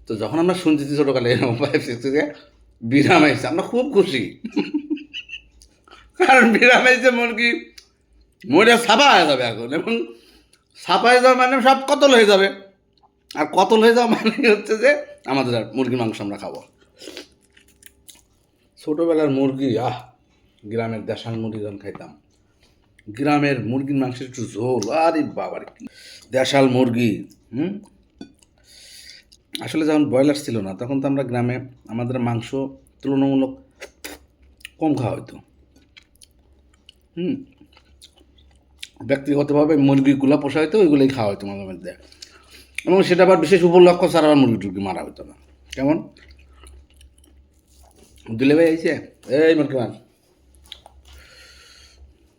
তো যখন আমরা শুনছি যে ছোটোকালে 5-6 বিরাম আইছে, আমরা খুব খুশি। কারণ বিরাম আইছে মুরগি মরে ছাপা হয়ে যাবে এখন, এবং ছাপা হয়ে যাওয়া মানে সব কতল হয়ে যাবে। আর কতল হয়ে যাওয়া মানে হচ্ছে যে আমাদের আর মুরগির মাংস আমরা খাবো। ছোটোবেলার মুরগি, গ্রামের দেশাল মুরগি যখন খাইতাম, গ্রামের মুরগির মাংসের একটু ঝোল, আরে বাবার কি দেশাল মুরগি। আসলে যখন ব্রয়লার ছিল না, তখন তো আমরা গ্রামে আমাদের মাংস তুলনামূলক কম খাওয়া হতো। ব্যক্তিগতভাবে মুরগিগুলো পোষা হতো, ওইগুলোই খাওয়া হতো মাঝে মধ্যে, এবং সেটা আবার বিশেষ উপলক্ষ ছাড়া আবার মুরগি টুরগি মারা হতো না। কেমন দুলে ভাই আইছে, এই মুরগি মার,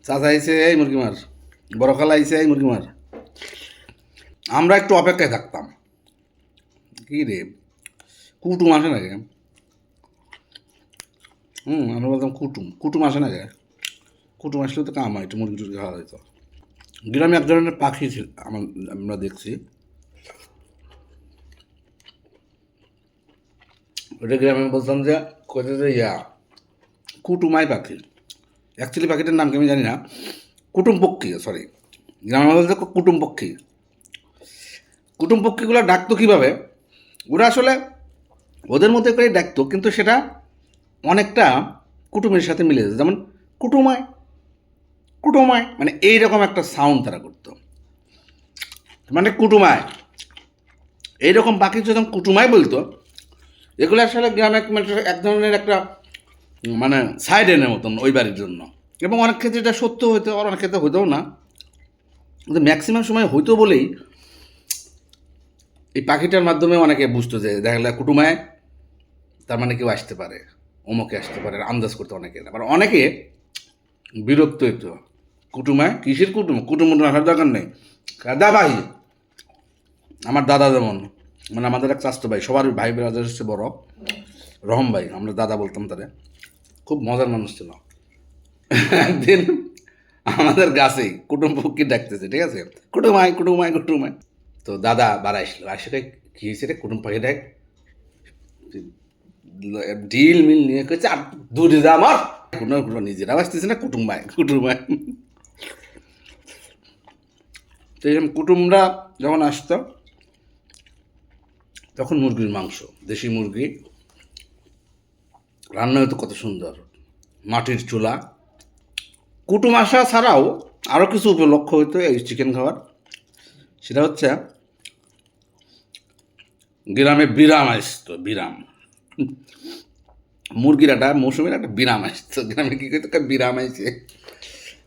চাচা আইছে, এই মুরগি মার, বড় খালা আইছে, এই মুরগি মার। আমরা একটু অপেক্ষায় থাকতাম, কি রে কুটুম আসে নাকি। আমরা বলতাম কুটুম কুটুম আসে নাকি, কুটুম আসলেও তো কাম হয়, একটু মুরগি টুরগি খাওয়া হতো। গ্রামে এক ধরনের পাখি ছিল আমরা দেখছি, ওটা গ্রামে বলতাম যে কোথায় যে কুটুমাই পাখি। অ্যাকচুয়ালি পাখিটার নাম কি আমি জানি না, কুটুম পক্ষী, সরি, গ্রামে বলতে কুটুম পক্ষী। কুটুম পক্ষীগুলো ডাকতো কীভাবে, ওরা আসলে ওদের মধ্যে করে ডাকতো, কিন্তু সেটা অনেকটা কুটুমের সাথে মিলে যেত। যেমন কুটুমায় কুটুমায়, মানে এইরকম একটা সাউন্ড তারা করতো, মানে কুটুমায়। এইরকম পাখি যখন কুটুমায় বলতো, এগুলো আসলে গ্রামে এক ধরনের একটা মানে সাইড এনের মতন ওই বাড়ির জন্য। এবং অনেক ক্ষেত্রে এটা সত্য হইতো, আর অনেক ক্ষেত্রে হইতেও না, কিন্তু ম্যাক্সিমাম সময় হইতো বলেই এই পাখিটার মাধ্যমে অনেকে বুঝতো যে দেখা গেলে কুটুমায়, তার মানে কেউ আসতে পারে, অমুকে আসতে পারে, আন্দাজ করতে অনেকে। আবার অনেকে বিরক্ত হইতো, কুটুমায় কিসের কুটুম, কুটুম আসার দরকার নেই, দাবাহি। আমার দাদা যেমন, মানে আমাদের এক চাস্তো ভাই, সবার ভাই ব্রাদার হচ্ছে বড়, রহম ভাই, আমরা দাদা বলতাম তারে, খুব মজার মানুষ ছিল। একদিন আমাদের গাছেই কুটুম পক্ষী ডাকতেছে, ঠিক আছে, কুটুমায় কুটুমায় কুটুমায়। তো দাদা বাড়া আসলো, আসে কি হয়েছে রে, কুটুম পাখি ডাক, ডিল মিল নিয়ে কেছে, আর দূরে যা আমার, কোনো নিজেরা আসতেছে না, কুটুম্বায় কুটুম্বায়। তো এরকম কুটুমরা যখন আসতো, তখন মুরগির মাংস, দেশি মুরগি রান্না হতো কত সুন্দর, মাটির চুলা। কুটুম আসা ছাড়াও আরও কিছু উপলক্ষ হইতো এই চিকেন খাওয়ার, সেটা হচ্ছে গ্রামে বিরাম আসতো, বিরাম, মুরগির একটা মৌসুমের একটা বিরাম আসতো গ্রামে, কী করতো বিরাম আইছে।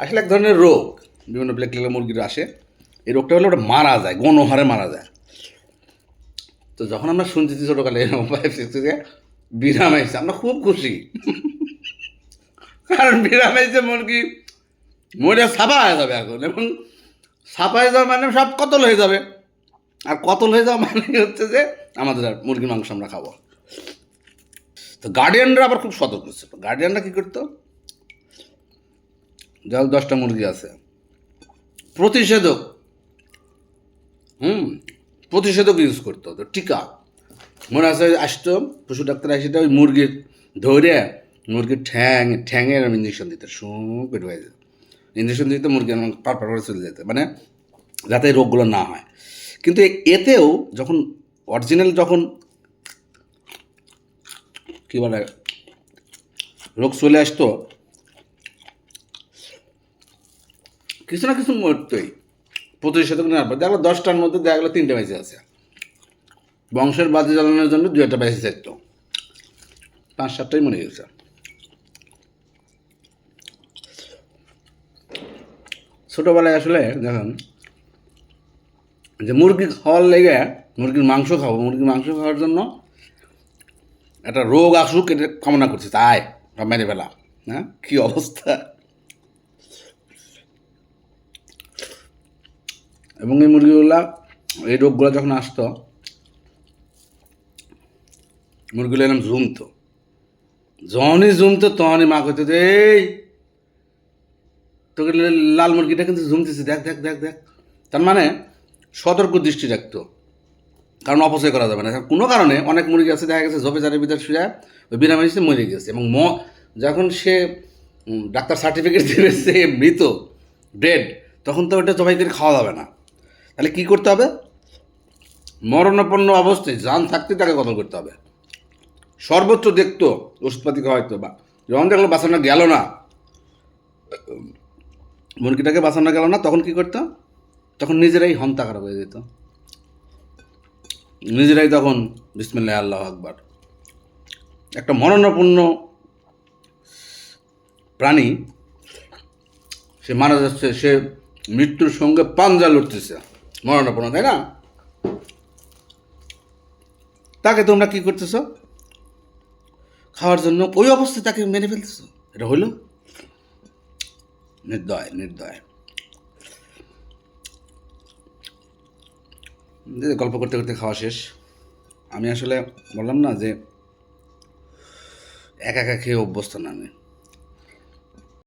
আসলে এক ধরনের রোগ, বিভিন্ন ব্ল্যাক লেগের মুরগির আসে, এই রোগটা হলে ওটা মারা যায়, গণহারে মারা যায়। তো যখন আমরা শুনছি ছোটোকালে 5-6 বিরাম আইছে, আমরা খুব খুশি। কারণ বিরাম আইছে মুরগি মরে ছাপা হয়ে যাবে এখন, এবং ছাপা হয়ে যাওয়া মানে সব কতল হয়ে যাবে। আর কতল হয়ে যাওয়া মানে হচ্ছে যে আমাদের আর মুরগির মাংস আমরা খাবো। তো গার্ডিয়ানরা আবার খুব সতর্ক ছিল। গার্ডিয়ানরা কী করতো, যার 10টা মুরগি আছে, প্রতিষেধক, প্রতিষেধক ইউজ করতো, তো টিকা, মনে আছে আসতো পশু ডাক্তার আসে, ওই মুরগির ধরে মুরগির ঠ্যাঙের ইঞ্জেকশন দিতে, পেট হয়ে যেত, ইঞ্জেকশন দিতে মুরগি পার করে চলে যেত, মানে যাতে এই রোগগুলো না হয়। কিন্তু এতেও যখন অরিজিনাল, যখন কী বলে রোগ চলে আসতো, কিছু না কিছু মরতোই। প্রতিষেধক নেওয়ার পর দেখলো 10টার মধ্যে দেখা গেলো 3টে বেঁচে আছে, বংশের বাদে জ্বালানোর জন্য 2-1টা বেঁচে থাকতো, 5-7টাই মরে গেছে। ছোটোবেলায় আসলে দেখেন যে মুরগি খাওয়ার লেগে, মুরগির মাংস খাবো, মুরগির মাংস খাওয়ার জন্য একটা রোগ আসুক এটা কামনা করছি, তাই মেরে ফেলা। হ্যাঁ, কী অবস্থা। এবং এই মুরগিগুলা, এই রোগগুলো যখন আসতো, মুরগিগুলো এরকম ঝুমতো, যখনই ঝুমতো তখনই মা করতো যে এই তোকে লাল মুরগিটা কিন্তু ঝুমতেছে, দেখ দেখ দেখ দেখ, তার মানে সতর্ক দৃষ্টি রাখতো। কারণ অপচয় করা যাবে না। কোনো কারণে অনেক মুরগি আছে দেখা গেছে ঝোপেঝাড়ের ভিতরে শুয়ে ওই বিনা মেডিসিনে মরে গেছে, এবং যখন সে ডাক্তার সার্টিফিকেট দেবে সে মৃত, ডেড, তখন তো ওটা জবাই করে খাওয়া যাবে না। তাহলে কী করতে হবে? মরণাপন্ন অবস্থায় জান থাকতে তাকে কতল করতে হবে। সর্বোচ্চ দেখতো ওষুধপাতি খাওয়াইতো, বা যখন দেখলো বাঁচানো গেল না, মুরগিটাকে বাঁচানো গেল না, তখন কী করতো? তখন নিজেরাই হন্তা খারাপ হয়ে যেত, নিজেরাই তখন বিসমিল্লাহ আল্লাহ আকবার। একটা মরণাপন্ন প্রাণী, সে মারা যাচ্ছে, সে মৃত্যুর সঙ্গে পাঞ্জা লড়তেছে, মরণাপন্ন, তাই না? তাকে তোমরা কী করতেছ? খাওয়ার জন্য ওই অবস্থায় তাকে মেরে ফেলতেছ। এটা হইল নির্দয়, নির্দয়। গল্প করতে করতে খাওয়া শেষ। আমি আসলে বললাম না যে একা একা খেয়ে অভ্যস্ত না আমি।